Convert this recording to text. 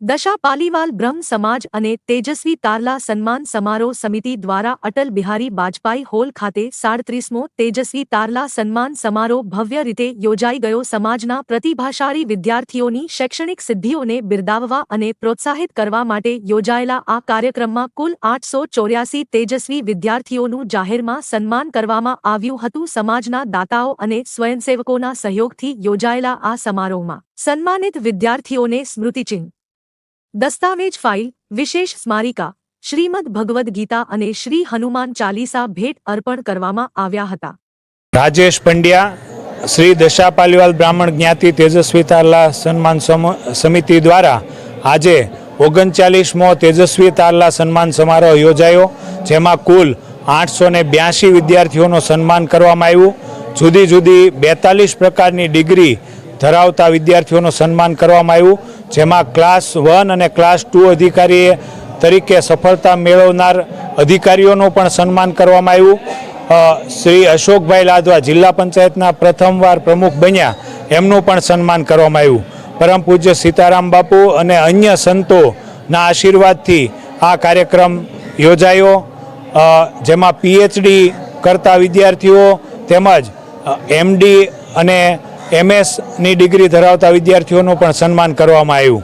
દશા પાલીવાલ બ્રહ્મ સમાજ અને તેજસ્વી તારલા સન્માન સમારોહ સમિતિ દ્વારા અટલ બિહારી વાજપાઈ હોલ ખાતે 37મો તેજસ્વી તારલા સન્માન સમારોહ ભવ્ય રીતે યોજાઈ ગયો. સમાજના પ્રતિભાશાળી વિદ્યાર્થીઓની શૈક્ષણિક સિદ્ધિઓને બિરદાવવા અને પ્રોત્સાહિત કરવા માટે યોજાયેલા આ કાર્યક્રમમાં કુલ 884 તેજસ્વી વિદ્યાર્થીઓનું જાહેરમાં સન્માન કરવામાં આવ્યું હતું. સમાજના દાતાઓ અને સ્વયંસેવકોના સહયોગથી યોજાયેલા આ સમારોહમાં સન્માનિત વિદ્યાર્થીઓને સ્મૃતિચિહ્ન, દસ્તાવેજ ફાઇલ, વિશેષ સ્મારિકા, શ્રીમદ ભગવદ્ ગીતા અને શ્રી હનુમાન ચાલીસા ભેટ અર્પણ કરવામાં આવ્યા હતા. રાજેશ પંડ્યા, શ્રી દશા પાલીવાલ બ્રાહ્મણ જ્ઞાતિ તેજસ્વી તારલા સન્માન સમિતિ દ્વારા આજે 39મો તેજસ્વી તારલા સન્માન સમારોહ યોજાયો, જેમાં કુલ 882 વિદ્યાર્થીઓનું સન્માન કરવામાં આવ્યું. જુદી જુદી 42 પ્રકારની ડિગ્રી ધરાવતા વિદ્યાર્થીઓનું સન્માન કરવામાં આવ્યું, જેમાં ક્લાસ 1 અને ક્લાસ 2 અધિકારી તરીકે સફળતા મેળવનાર અધિકારીઓનું પણ સન્માન કરવામાં આવ્યું. શ્રી અશોકભાઈ લાદવા જિલ્લા પંચાયતના પ્રથમવાર પ્રમુખ બન્યા, એમનું પણ સન્માન કરવામાં આવ્યું. પરમ પૂજ્ય સીતારામ બાપુ અને અન્ય સંતોના આશીર્વાદથી આ કાર્યક્રમ યોજાયો, જેમાં PhD કરતા વિદ્યાર્થીઓ તેમજ MD અને MS ની ડિગ્રી ધરાવતા વિદ્યાર્થીઓનું પણ સન્માન કરવામાં આવ્યું.